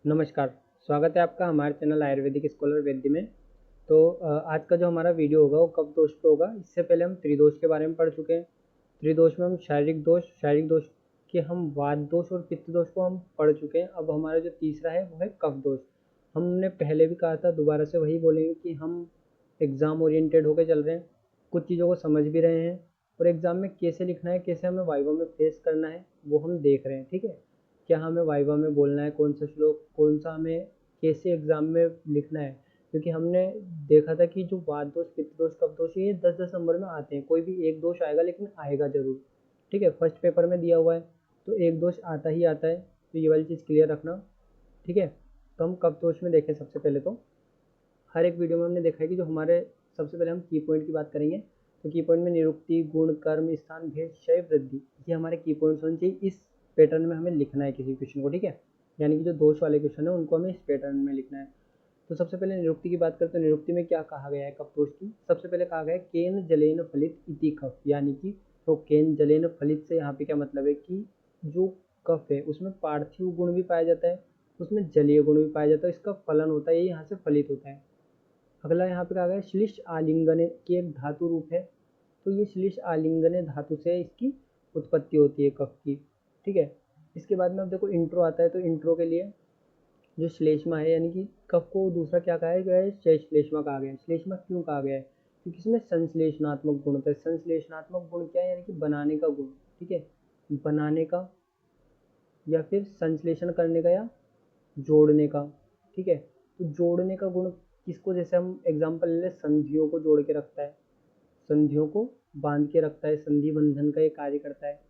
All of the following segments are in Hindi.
नमस्कार, स्वागत है आपका हमारे चैनल आयुर्वेदिक स्कॉलर वैद्य में। आज का जो हमारा वीडियो होगा वो कफ दोष पे होगा। इससे पहले हम त्रिदोष के बारे में पढ़ चुके हैं। त्रिदोष में हम शारीरिक दोष के हम वात दोष और पित्त दोष को हम पढ़ चुके हैं। अब हमारा जो तीसरा है वो है कफ दोष। हमने पहले भी कहा था, दोबारा से वही बोलेंगे कि हम एग्ज़ाम ओरिएंटेड होकर चल रहे हैं, कुछ चीज़ों को समझ भी रहे हैं और एग्ज़ाम में कैसे लिखना है, कैसे हमें वाइवा में फेस करना है वो हम देख रहे हैं। ठीक है, क्या हमें वाइवा में बोलना है, कौन सा श्लोक, कौन सा हमें कैसे एग्ज़ाम में लिखना है। क्योंकि हमने देखा था कि जो वात दोष, पित्त दोष, कफ दोष ये 10-10 नंबर में आते हैं। कोई भी एक दोष आएगा लेकिन आएगा ज़रूर। ठीक है, फर्स्ट पेपर में दिया हुआ है तो एक दोष आता ही आता है, तो ये वाली चीज़ क्लियर रखना। ठीक है, तो हम कफ दोष में देखें। सबसे पहले तो हर एक वीडियो में हमने देखा है कि जो हमारे, सबसे पहले हम की पॉइंट की बात करेंगे। तो की पॉइंट में निरुक्ति, गुण, कर्म, स्थान, भेद, क्षय, वृद्धि, ये हमारे की पॉइंट्स होने चाहिए। इस पैटर्न में हमें लिखना है किसी क्वेश्चन को। ठीक है, यानी कि जो दोष वाले क्वेश्चन है उनको हमें इस पैटर्न में लिखना है। तो सबसे पहले निरुक्ति की बात करते हैं। तो निरुक्ति में क्या कहा गया है कफ दोष की? सबसे पहले कहा गया है केन जलेन फलित इति कफ, यानी कि तो केन जलेन फलित से यहाँ पे क्या मतलब है कि जो कफ है उसमें पार्थिव गुण भी पाया जाता है, उसमें जलीय गुण भी पाया जाता है, इसका फलन होता है, ये यहाँ से फलित होता है। अगला यहाँ पे कहा गया श्लिष आलिंगने की एक धातु रूप है। तो ये श्लिष आलिंगने धातु से इसकी उत्पत्ति होती है कफ की। ठीक है, इसके बाद में अब देखो इंट्रो आता है। तो इंट्रो के लिए जो श्लेष्मा है, यानी कि कफ को दूसरा क्या कहा गया है? श्लेष्मा कहा गया है। श्लेष्मा क्यों कहा गया है? क्योंकि इसमें संश्लेषणात्मक गुण होता है। संश्लेषणात्मक गुण क्या है? यानी कि बनाने का गुण। ठीक है, बनाने का या फिर संश्लेषण करने का या जोड़ने का। ठीक है, तो जोड़ने का गुण किसको, जैसे हम एग्जांपल ले लें, संधियों को जोड़ के रखता है, संधियों को बांध के रखता है, संधि बंधन का ये कार्य करता है,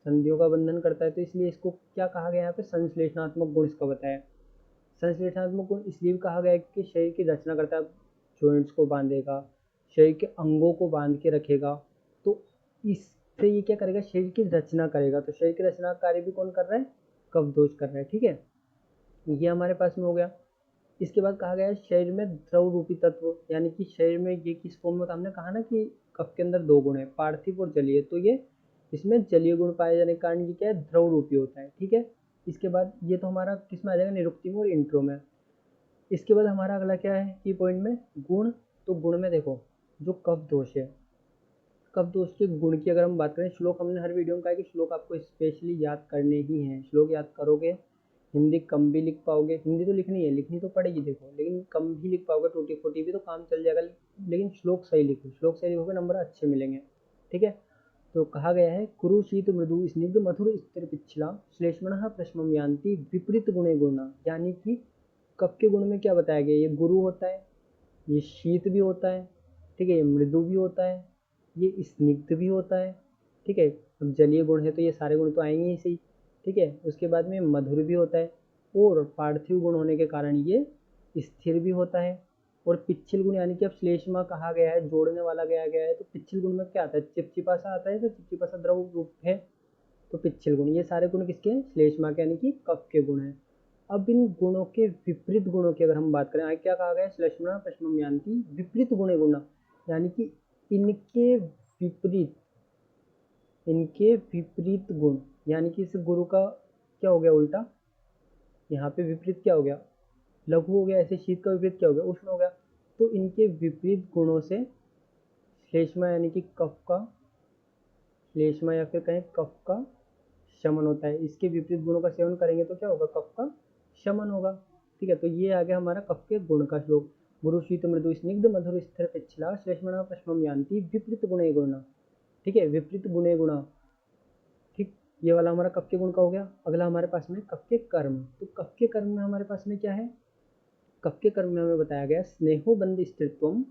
संधियों का बंधन करता है। तो इसलिए इसको क्या कहा गया यहाँ पे? संश्लेषणात्मक गुण इसका बताया। संश्लेषणात्मक गुण इसलिए भी कहा गया है कि शरीर की रचना करता है, जॉइंट्स को बांधेगा, शरीर के अंगों को बांध के रखेगा। तो इससे ये क्या करेगा? शरीर की रचना करेगा। तो शरीर की रचना का कार्य भी कौन कर रहा है? कफ दोष कर रहा है। ठीक है, ये हमारे पास में हो गया। इसके बाद कहा गया है शरीर में द्रव रूपी तत्व, यानी कि शरीर में ये किस फॉर्म में होता है? हमने कहा ना कि कफ के अंदर दो गुण है, पार्थिव और जलीय। तो ये इसमें जलीय गुण पाए जाने के कारण ये क्या है? द्रव रूपी होता है। ठीक है, इसके बाद ये तो हमारा किस में आ जाएगा? निरुक्ति में और इंट्रो में। इसके बाद हमारा अगला क्या है की पॉइंट में? गुण। तो गुण में देखो, जो कफ दोष है, कफ दोष के गुण की अगर हम बात करें, श्लोक हमने हर वीडियो में कहा है कि श्लोक आपको स्पेशली याद करने ही हैं। श्लोक याद करोगे, हिंदी कम भी लिख पाओगे। हिंदी तो लिखनी है, लिखनी तो पड़ेगी देखो, लेकिन कम भी लिख पाओगे, टूटी फूटी भी तो काम चल जाएगा। लेकिन श्लोक सही लिखो, श्लोक सही लिखोगे नंबर अच्छे मिलेंगे। ठीक है, तो कहा गया है कुरु शीत मृदु स्निग्ध मधुर स्थिर पिछला श्लेष्मण प्रश्मम यान्ति विपरीत गुणे गुणा। यानी कि कफ के गुण में क्या बताया गया? ये गुरु होता है, ये शीत भी होता है, ठीक है, ये मृदु भी होता है, ये स्निग्ध भी होता है। ठीक है, अब जलीय गुण है तो ये सारे गुण तो आएंगे ही सही। ठीक है, उसके बाद में मधुर भी होता है और पार्थिव गुण होने के कारण ये स्थिर भी होता है। और पिच्छल गुण, यानी कि अब श्लेष्मा कहा गया है, जोड़ने वाला गया गया है, तो पिच्छल गुण में क्या आता है? चिपचिपा सा आता है, तो चिपचिपा सा द्रव रूप है, तो पिच्छल गुण। ये सारे गुण किसके हैं? श्लेष्मा के, यानी कि कफ के गुण हैं। अब इन गुणों के विपरीत गुणों की अगर हम बात करें, आगे क्या कहा गया है? श्लेष्मा पश्चिम यान्ति विपरीत गुणे गुण, यानी कि इनके विपरीत, इनके विपरीत गुण, यानी कि इस गुरु का क्या हो गया? उल्टा। यहाँ पे विपरीत क्या हो गया? लघु हो गया। ऐसे शीत का विपरीत क्या हो गया? उष्ण हो गया। तो इनके विपरीत गुणों से श्लेष्मा, यानी कि कफ का, श्लेष्मा या फिर कहें कफ का शमन होता है। इसके विपरीत गुणों का सेवन करेंगे तो क्या होगा? कफ का शमन होगा। ठीक है, तो ये आ गया हमारा कफ के गुण का श्लोक। गुरु शीत मृदु स्निग्ध मधुर स्थिर पिछला श्लेष्मणा पश्चिम यान्ति विपरीत गुणे गुणा। ठीक है, विपरीत गुणे गुणा। ठीक, ये वाला हमारा कफ के गुण का हो गया। अगला हमारे पास में कफ के कर्म। तो कफ के कर्म में हमारे पास में क्या है? कफ के कर्म में हमें बताया गया स्नेहो बंद स्थिरत्वम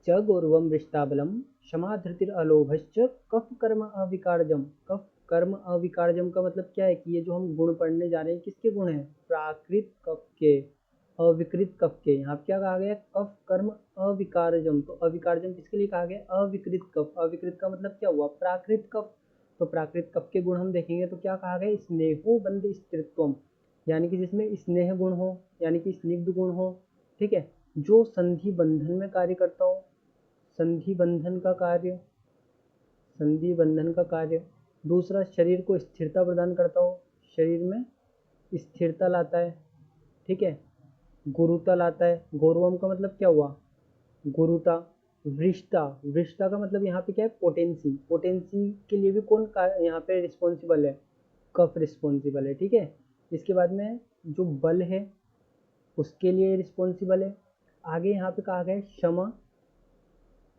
च गौरवम रिष्टाबलम क्षमा धृतिर अलोभश्च कफ कर्म अविकारजम। कफ कर्म अविकारजम का मतलब क्या है? कि ये जो हम गुण पढ़ने जा रहे हैं किसके गुण हैं? प्राकृत कफ के, अविकृत कफ के। यहाँ क्या कहा गया? कफ कर्म अविकारजम। तो अविकारजम किसके लिए कहा गया? अविकृत कफ। अविकृत का मतलब क्या हुआ? प्राकृत कफ। तो प्राकृत कफ के गुण हम देखेंगे तो क्या कहा गया? स्नेहो बंद स्थिरत्वम, यानी कि जिसमें स्नेह गुण हो, यानी कि स्निग्ध गुण हो। ठीक है, जो संधि बंधन में कार्य करता हो, संधि बंधन का कार्य, संधि बंधन का कार्य। दूसरा, शरीर को स्थिरता प्रदान करता हो, शरीर में स्थिरता लाता है। ठीक है। गुरुतल आता है, गौरवम का मतलब क्या हुआ, गुरुता। वृष्टा, वृष्टा का मतलब यहाँ पे क्या है, पोटेंसी। पोटेंसी के लिए भी कौन का यहाँ पे रिस्पॉन्सिबल है, कफ रिस्पॉन्सिबल है, ठीक है। इसके बाद में जो बल है उसके लिए रिस्पॉन्सिबल है। आगे यहाँ पे कहा गया है क्षमा,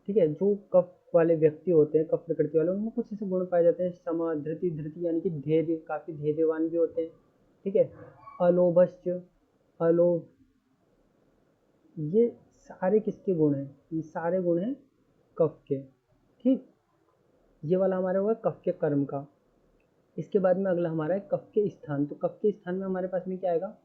ठीक है। जो कफ वाले व्यक्ति होते हैं, कफ प्रकृति वाले, उनमें कुछ ऐसे गुण पाए जाते हैं, क्षमा, धृति, धृति यानी कि धैर्य, काफी धैर्यवान भी होते हैं, ठीक है। अलोभश्च, अलोभ, ये सारे किसके गुण हैं, ये सारे गुण हैं कफ के, ठीक। ये वाला हमारा हुआ कफ के कर्म का। इसके बाद में अगला हमारा है कफ के स्थान। तो कफ के स्थान में हमारे पास में क्या आएगा,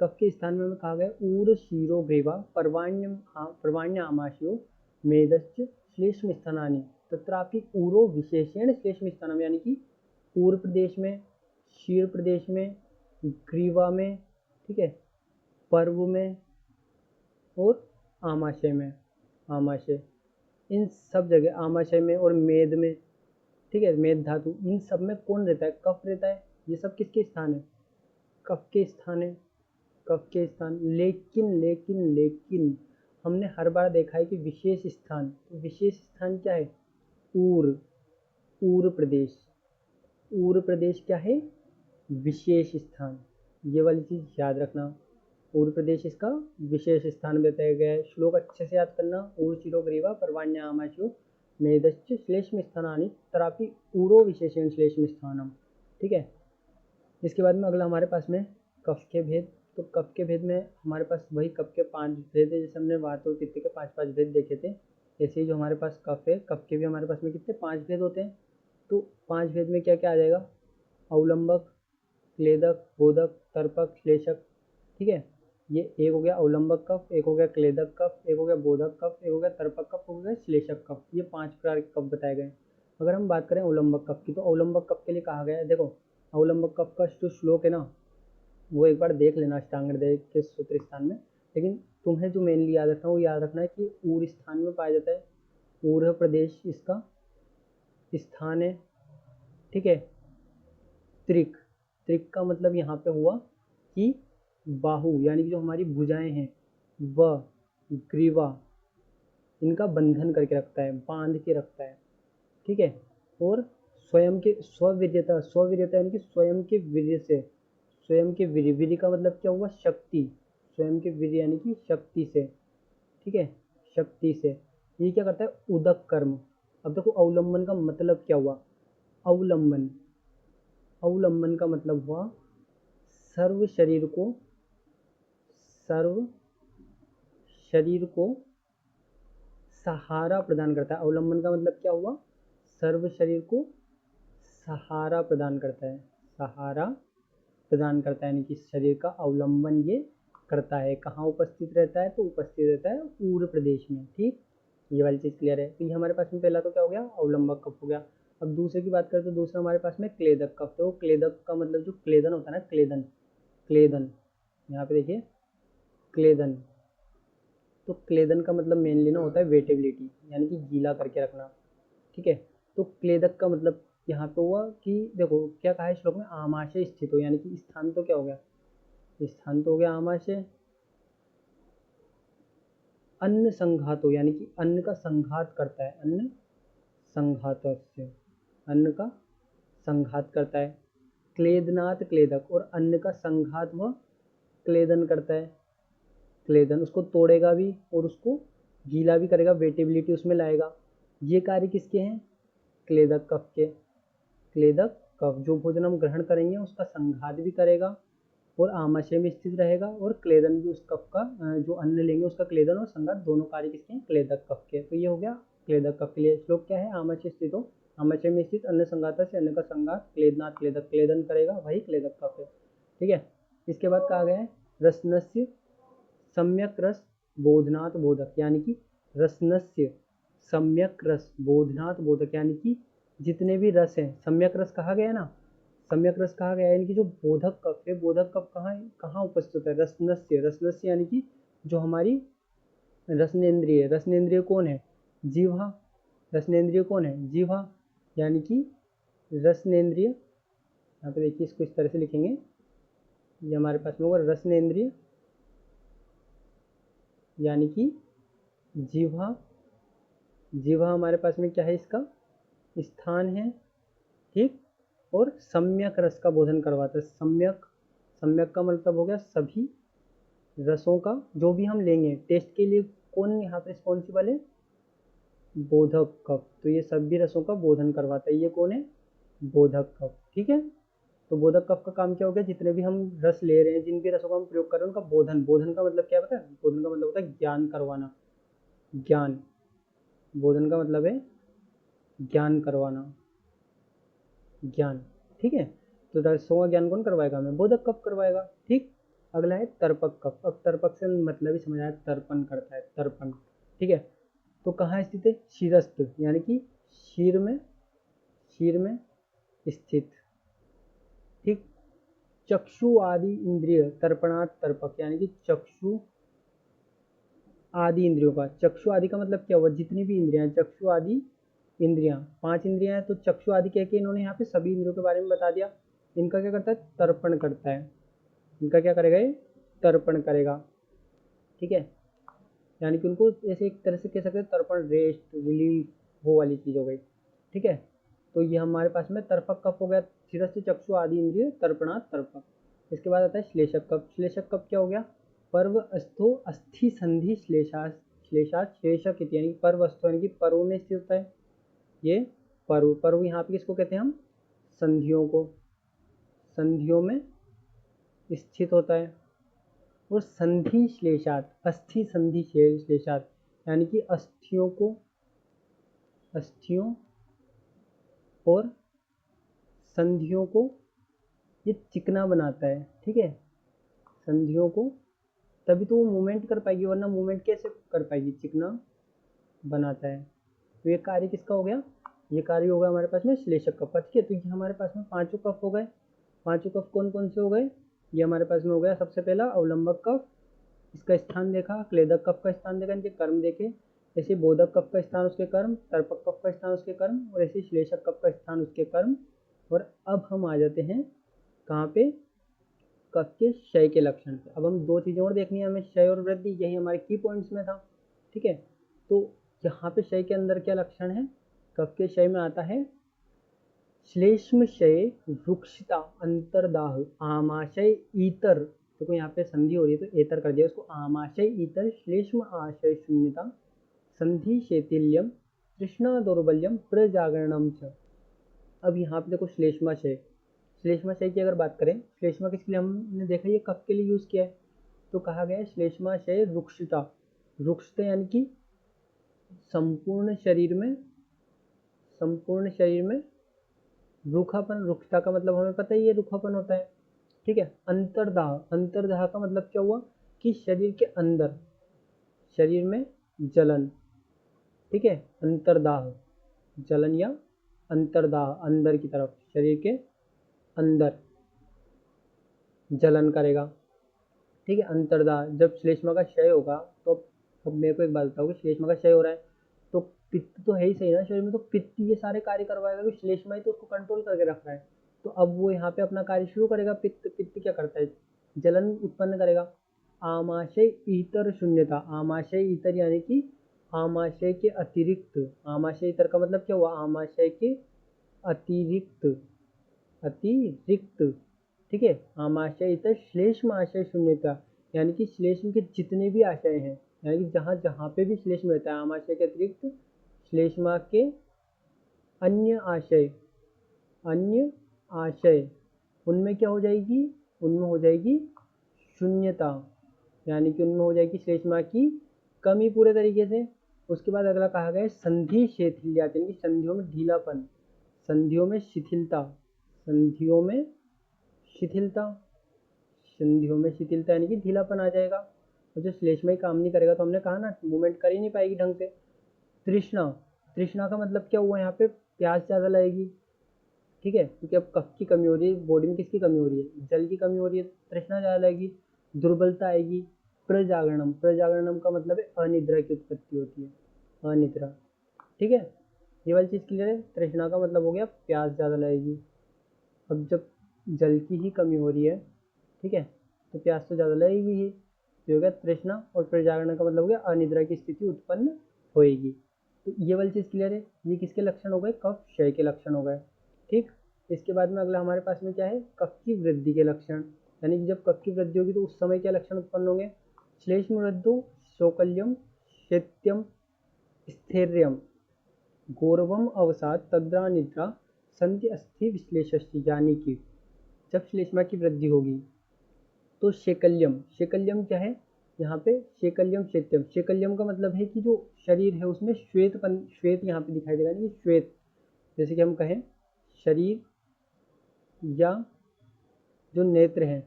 कफ के स्थान में हमें कहा गया ऊर शीरो ग्रीवा पर्वाण्य आमाशयो मेदश्च श्लेष्म स्थानानि तत्रापि ऊरो विशेषण श्लेष्म स्थानम, यानी कि ऊर प्रदेश में, शीर प्रदेश में, ग्रीवा में, ठीक है, पर्व में और आमाशय में, आमाशय, इन सब जगह, आमाशय में और मेद में, ठीक है, मेद धातु, इन सब में कौन रहता है, कफ रहता है। ये सब किसके स्थान है, कफ के स्थान है, कफ के स्थान। लेकिन लेकिन लेकिन हमने हर बार देखा है कि विशेष स्थान, तो विशेष स्थान क्या है, ऊर, ऊर प्रदेश, ऊर प्रदेश क्या है, विशेष स्थान। ये वाली चीज याद रखना, ऊर प्रदेश इसका विशेष स्थान बताया गया है। श्लोक अच्छे से याद करना, ऊर चिरो ग्रीवा पर्वाण्य आमाशु मेदश्च श्लेष्म स्थानानि तरापि ऊरो विशेषण श्लेष्म स्थानम, ठीक है। इसके बाद में अगला हमारे पास में कफ के भेद। तो कफ के भेद में हमारे पास वही कफ के 5 भेद है, जैसे हमने वात और पित्त के 5-5 भेद देखे थे, ऐसे ही जो हमारे पास कफ है, कफ के भी हमारे पास में कितने 5 भेद होते हैं। तो 5 भेद में क्या क्या आ जाएगा, अवलंबक, क्लेदक, बोधक, तर्पक, श्लेषक, ठीक है। ये एक हो गया अवलंबक कफ, एक हो गया क्लेदक कफ, एक हो गया बोधक कफ, एक हो गया तर्पक कफ, हो गया श्लेषक कफ। ये 5 प्रकार के कफ बताए गए। अगर हम बात करें अवलंबक कफ की, तो अवलंबक कफ के लिए कहा गया है, देखो अवलंबक कफ का जो श्लोक है ना, वो एक बार देख लेना अष्टांग हृदय के सूत्र स्थान में। लेकिन तुम्हें जो मेनली याद रखना, वो याद रखना है कि ऊर स्थान में पाया जाता है, ऊर प्रदेश इसका स्थान है, ठीक है। त्रिक, त्रिक का मतलब यहाँ पे हुआ कि बाहु, यानी कि जो हमारी भुजाएं हैं, व ग्रीवा, इनका बंधन करके रखता है, बांध के रखता है, ठीक है। और स्वयं के स्ववीर्यता, स्ववीर्यता यानी कि स्वयं के वीर्य से, स्वयं के वीर्य, वीर्य का मतलब क्या हुआ, शक्ति, स्वयं के वीर्य यानी कि शक्ति से, ठीक है, शक्ति से। ये क्या करता है, उदक कर्म। अब देखो अवलंबन का मतलब क्या हुआ, अवलंबन, अवलंबन का मतलब हुआ सर्व शरीर को, सर्व शरीर को सहारा प्रदान करता है। अवलंबन का मतलब क्या हुआ, सर्व शरीर को सहारा प्रदान करता है, सहारा प्रदान करता है, यानी कि शरीर का अवलंबन ये करता है। कहाँ उपस्थित रहता है, तो उपस्थित रहता है ऊर प्रदेश में, ठीक। ये वाली चीज़ क्लियर है। तो ये हमारे पास में पहला तो क्या हो गया, अवलंबक कफ हो गया। अब दूसरे की बात करें तो दूसरा हमारे पास में क्लेदक कफ। तो क्लेदक का मतलब जो क्लेदन होता है ना, क्लेदन, क्लेदन, यहाँ पे देखिए क्लेदन। तो क्लेदन का मतलब मेनली ना होता है वेटेबिलिटी, यानी कि गीला करके रखना, ठीक है। तो क्लेदक का मतलब यहाँ पे हुआ कि देखो क्या कहा है श्लोक में, आमाशय स्थित हो, यानी कि स्थान तो क्या हो गया, स्थान तो हो गया आमाशय। अन्न संघात हो, यानी कि अन्न का संघात करता है, अन्न संघात से, अन्न का संघात करता है। क्लेदनात् क्लेदक, और अन्न का संघात वह क्लेदन करता है, क्लेदन, उसको तोड़ेगा भी और उसको गीला भी करेगा, वेटेबिलिटी उसमें लाएगा। ये कार्य किसके हैं, क्लेदक कफ के। क्लेदक कफ जो भोजन हम ग्रहण करेंगे उसका संघात भी करेगा और आमाशय में स्थित रहेगा, और क्लेदन भी उस कफ का, जो अन्न लेंगे उसका क्लेदन और संघात दोनों कार्य किसके हैं, क्लेदक कफ के। तो ये हो गया क्लेदक कफ के लिए। श्लोक क्या है, आमाशय स्थित हो, आमाशय में स्थित अन्न संघात से अन्न का संघात क्लेदनात् क्लेदक, क्लेदन करेगा, वही क्लेदक कफ है, ठीक है। इसके बाद कहा गया है रसनस्य सम्यक रस बोधनात् बोधक, यानी कि रसनस्य सम्यक रस बोधनात् बोधक, यानी कि जितने भी रस हैं, सम्यक रस कहा गया ना, सम्यक रस कहा गया, यानी कि जो बोधक कफ है, बोधक कफ कहाँ है, कहाँ उपस्थित है, रसनस्य, रसनस्य यानी कि जो हमारी रसनेन्द्रिय, रसनेन्द्रिय कौन है, जीवा, रसनेन्द्रिय कौन है, जीवा, यानी कि रसनेन्द्रिय, यहाँ पे देखिए इसको इस तरह से लिखेंगे, ये हमारे पास में होगा रसनेन्द्रिय, यानी कि जिह्वा, जिह्वा हमारे पास में क्या है, इसका स्थान है, ठीक। और सम्यक रस का बोधन करवाता है। सम्यक, सम्यक का मतलब हो गया सभी रसों का जो भी हम लेंगे टेस्ट के लिए, कौन यहाँ पे रिस्पॉन्सिबल है, बोधक कफ। तो ये सभी रसों का बोधन करवाता है, ये कौन है, बोधक कफ, ठीक है। तो बोधक कफ का काम क्या हो गया, जितने भी हम रस ले रहे हैं, जिन भी रसों का हम प्रयोग कर रहे हैं, उनका बोधन, बोधन का मतलब क्या है पता है, बोधन का मतलब होता है ज्ञान करवाना, ज्ञान, बोधन का मतलब है ज्ञान करवाना, ज्ञान, ठीक है। तो रसों का ज्ञान कौन करवाएगा, हमें बोधक कफ करवाएगा, ठीक। अगला है तर्पक कफ। अब तर्पक से मतलब ही समझ आया, तर्पण करता है, तर्पण, ठीक है। तो कहाँ स्थित है, शिरस्थ, यानी कि शीर में, शीर में स्थित, ठीक। चक्षु आदि इंद्रिय तर्पणात् तर्पक, यानी कि चक्षु आदि इंद्रियों का, चक्षु आदि का मतलब क्या हुआ, जितनी भी इंद्रियां, चक्षु आदि इंद्रियां, 5 इंद्रियां हैं, तो चक्षु आदि कह के इन्होंने यहाँ पे सभी इंद्रियों के बारे में बता दिया। इनका क्या करता है, तर्पण करता है, इनका क्या करेगा, ये तर्पण करेगा, ठीक है। यानी कि उनको ऐसे एक तरह से कह सकते हैं तर्पण, रेस्ट, रिलीफ, वो वाली चीज़ हो गई, ठीक है। तो ये हमारे पास में तर्पक कफ हो गया, शिरस्थ चक्षु आदि इंद्रिय तर्पणात् तर्पक। इसके बाद आता है श्लेषक कफ। श्लेषक कफ क्या हो गया, पर्व अस्थो अस्थि संधि श्लेषास, श्लेषात श्लेषक इति, यानी पर्व अस्थो यानी कि पर्व में स्थित होता है ये, पर्व, पर्व यहाँ पे किसको कहते हैं हम, संधियों को, संधियों में स्थित होता है। और संधि श्लेषात, अस्थि संधि श्लेषात, यानी कि अस्थियों को, अस्थियों और संधियों को ये चिकना बनाता है, ठीक है। संधियों को, तभी तो वो मूवमेंट कर पाएगी, वरना मूवमेंट कैसे कर पाएगी, चिकना बनाता है। तो ये कार्य किसका हो गया, ये कार्य होगा हमारे पास में श्लेषक कफ का, ठीक है। तो ये हमारे पास में पांचों कफ हो गए। पांचों कफ कौन कौन से हो गए, ये हमारे पास में हो गया सबसे पहला अवलंबक कफ, इसका स्थान देखा, क्लेदक कफ का स्थान देखा, इनके कर्म देखे, ऐसे बोधक कफ का स्थान उसके कर्म, तर्पक कफ का स्थान उसके कर्म, और ऐसे श्लेषक कफ का स्थान उसके कर्म। और अब हम आ जाते हैं कहाँ पे, कफ के क्षय के लक्षण पे। अब हम दो चीज़ें और देखनी है हमें, क्षय और वृद्धि, यही हमारे की पॉइंट्स में था, ठीक है। तो यहाँ पे क्षय के अंदर क्या लक्षण है, कफ के क्षय में आता है श्लेष्म क्षय, रुक्षता, अंतर्दाह, आमाशय ईतर, देखो यहाँ पे संधि हो रही है तो एतर कर दिया उसको, आमाशय ईतर, श्लेष्म आशय शून्यता, संधि शैथिल्यम, तृष्णा दौर्बल्यम, प्रजागरणम च। अब यहाँ पे देखो श्लेष्माशय, श्लेष्माशय की अगर बात करें, श्लेष्मा किसके लिए हमने देखा, ये कफ के लिए यूज किया है। तो कहा गया है श्लेष्माशय रुक्षता, रुक्षता यानी कि संपूर्ण शरीर में, संपूर्ण शरीर में रूखापन, रुक्षता का मतलब हमें पता ही है रूखापन होता है, ठीक है। अंतर्दाह, अंतर्दाह का मतलब क्या हुआ कि शरीर के अंदर, शरीर में जलन, ठीक है। अंतर्दाह, जलन या अंतर्दाह, अंदर की तरफ, शरीर के अंदर जलन करेगा, ठीक है। अंतर्दाह, जब श्लेष्मा का क्षय होगा तो, अब मेरे को एक बात बताओ कि श्लेष्मा का क्षय हो रहा है तो पित्त तो है ही सही ना शरीर में, तो पित्त ये सारे कार्य करवाएगा, कि श्लेष्मा ही तो उसको कंट्रोल करके रख रहा है। तो अब वो यहाँ पे अपना कार्य शुरू करेगा, पित्त, पित्त क्या करता है, जलन उत्पन्न करेगा। आमाशय ईतर शून्यता, आमाशय ईतर यानी कि आमाशय के अतिरिक्त, आमाशय ईतर का मतलब क्या हुआ, आमाशय के अतिरिक्त, अतिरिक्त, ठीक है। आमाशय ईतर श्लेष्म आशय शून्यता, यानी कि श्लेष्म के जितने भी आशय हैं, यानी कि जहाँ जहाँ पे भी श्लेष्म रहता है, आमाशय के अतिरिक्त श्लेष्मा के अन्य आशय, अन्य आशय, उनमें क्या हो जाएगी, उनमें हो जाएगी शून्यता, यानी कि उनमें हो जाएगी श्लेष्मा की कमी पूरे तरीके से। उसके बाद अगला कहा गया है संधि शिथिल्यात, यानी कि संधियों में ढीलापन, संधियों में शिथिलता, संधियों में शिथिलता, संधियों में शिथिलता यानी कि ढीलापन आ जाएगा। और जो श्लेष्मा ही काम नहीं करेगा तो हमने कहा ना, मूवमेंट कर ही नहीं पाएगी ढंग से। तृष्णा, तृष्णा का मतलब क्या हुआ, यहाँ पे प्यास ज़्यादा लगेगी, ठीक है, क्योंकि अब कफ की कमी हो रही है, बॉडी में किसकी कमी हो रही है, जल की कमी हो रही है, तृष्णा ज़्यादा लगेगी, दुर्बलता आएगी। प्रजागरणम, प्रजागरणम का मतलब है अनिद्रा की उत्पत्ति होती है, अनिद्रा, ठीक है। ये वाली चीज़ क्लियर है। तृष्णा का मतलब हो गया प्यास ज़्यादा लगेगी। अब जब जल की ही कमी हो रही है, ठीक है, तो प्यास तो ज़्यादा लगेगी ही। तो हो गया तृष्णा, और प्रजागरण का मतलब हो गया अनिद्रा की स्थिति उत्पन्न होएगी। तो ये वाली चीज़ क्लियर है। ये किसके लक्षण हो गए? कफ क्षय के लक्षण हो गए। ठीक, इसके बाद में अगला हमारे पास में क्या है? कफ की वृद्धि के लक्षण। यानी कि जब कफ की वृद्धि होगी तो उस समय क्या लक्षण उत्पन्न होंगे? श्लेष्म वृद्धो शोकल्यम शैत्यम स्थैर्यम गौरवम अवसाद तद्रा निद्रा संधि अस्थि विश्लेषष्टि। यानी कि जब श्लेष्मा की वृद्धि होगी तो शेकल्यम, शेकल्यम क्या है यहाँ पे? शेकल्यम शैत्यम, शेकल्यम का मतलब है कि जो शरीर है उसमें श्वेत यहाँ पे दिखाई देगा। नहीं, श्वेत, जैसे कि हम कहें शरीर या जो नेत्र हैं,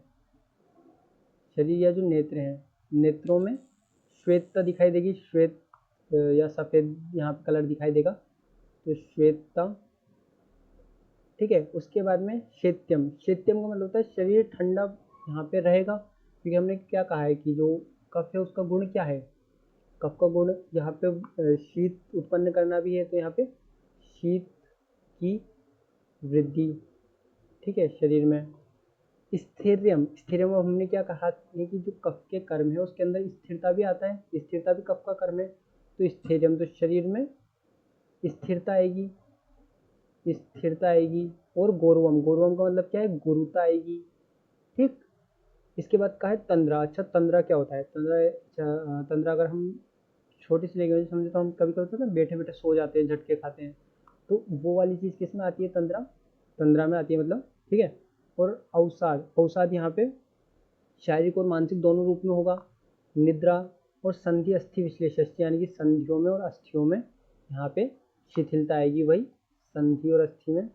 शरीर या जो नेत्र हैं, नेत्रों में श्वेतता दिखाई देगी, श्वेत या सफ़ेद यहाँ पे कलर दिखाई देगा, तो श्वेतता। ठीक है, उसके बाद में शैत्यम, शैत्यम का मतलब होता है शरीर ठंडा यहाँ पे रहेगा, क्योंकि हमने क्या कहा है कि जो कफ है उसका गुण क्या है? कफ का गुण यहाँ पे शीत उत्पन्न करना भी है, तो यहाँ पे शीत की वृद्धि। ठीक है, शरीर में। स्थैर्यम, स्थैर्यम में हमने क्या कहा है कि जो कफ के कर्म है उसके अंदर स्थिरता भी आता है, स्थिरता भी कफ का कर्म है। तो स्थैर्यम, तो शरीर में स्थिरता आएगी, स्थिरता आएगी। और गौरवम, गौरवम का मतलब क्या है? गुरुता आएगी। ठीक, इसके बाद कहा है तंद्रा। अच्छा, तंद्रा क्या होता है? तंद्रा, अच्छा तंद्रा अगर हम छोटी सी लैंग्वेज समझे तो हम कभी कभी होता है ना, बैठे बैठे सो जाते हैं, झटके खाते हैं, तो वो वाली चीज़ किस में आती है? तंद्रा, तंद्रा में आती है मतलब। ठीक है, और अवसाद, अवसाद यहाँ पे शारीरिक और मानसिक दोनों रूप में होगा। निद्रा और संधि अस्थि विश्लेषण, यानी कि संधियों में और अस्थियों में यहाँ पे शिथिलता आएगी। वही संधि और अस्थि में।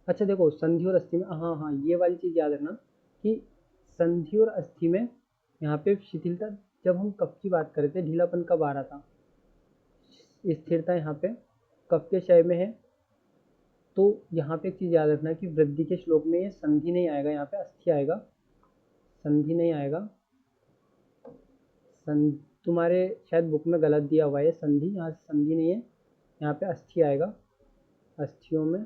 अच्छा देखो, संधि और अस्थि में, हाँ हाँ, ये वाली चीज़ याद रखना कि संधि और अस्थि में यहाँ पे शिथिलता, जब हम कफ की बात कर रहे थे, ढीलापन कब आ रहा था? स्थिरता यहाँ पे कफ के क्षय में है। तो यहाँ पे एक चीज़ याद रखना कि वृद्धि के श्लोक में ये संधि नहीं आएगा, यहाँ पे अस्थि आएगा, संधि नहीं आएगा। तुम्हारे शायद बुक में गलत दिया हुआ है संधि, यहाँ संधि नहीं है, यहाँ पे अस्थि आएगा। अस्थियों में,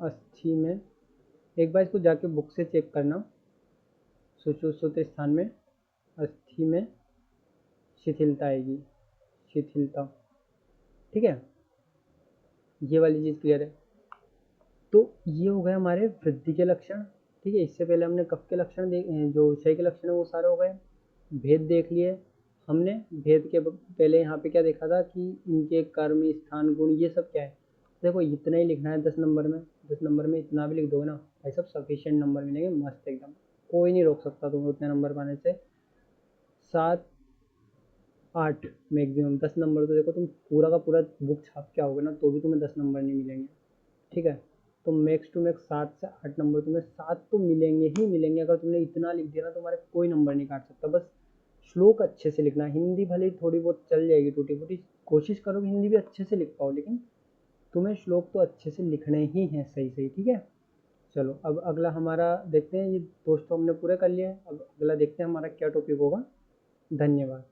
अस्थि में, एक बार इसको जाके बुक से चेक करना। सुश्रुत स्थान में अस्थि में शिथिलता आएगी, शिथिलता। ठीक है, ये वाली चीज़ क्लियर है। तो ये हो गए हमारे वृद्धि के लक्षण। ठीक है, इससे पहले हमने कफ के लक्षण जो क्षय के लक्षण है वो सारे हो गए। भेद देख लिए हमने। भेद के पहले यहाँ पे क्या देखा था कि इनके कर्म, स्थान, गुण, ये सब क्या है? देखो, इतना ही लिखना है 10 नंबर में। 10 नंबर में इतना भी लिख दोगे ना भाई, सब सफिशिएंट नंबर मिलेंगे, मस्त एकदम। कोई नहीं रोक सकता तुम्हें उतने नंबर पाने से। 7 8 मैक्सिमम 10 नंबर तो देखो, तुम पूरा का पूरा बुक छाप के आओगे ना तो भी तुम्हें 10 नंबर नहीं मिलेंगे। ठीक है, तो मैक्स टू मैक्स 7 से 8 नंबर तुम्हें 7 तो मिलेंगे ही मिलेंगे। अगर तुमने इतना लिख दिया ना, तुम्हारे कोई नंबर नहीं काट सकता। बस श्लोक अच्छे से लिखना। हिंदी भले ही थोड़ी बहुत चल जाएगी टूटी फूटी, कोशिश करो कि हिंदी भी अच्छे से लिख पाओ, लेकिन तुम्हें श्लोक तो अच्छे से लिखने ही हैं, सही सही। ठीक है, चलो अब अगला हमारा देखते हैं। ये दोस्तों हमने पूरे कर लिए, अब अगला देखते हैं हमारा क्या टॉपिक होगा। धन्यवाद।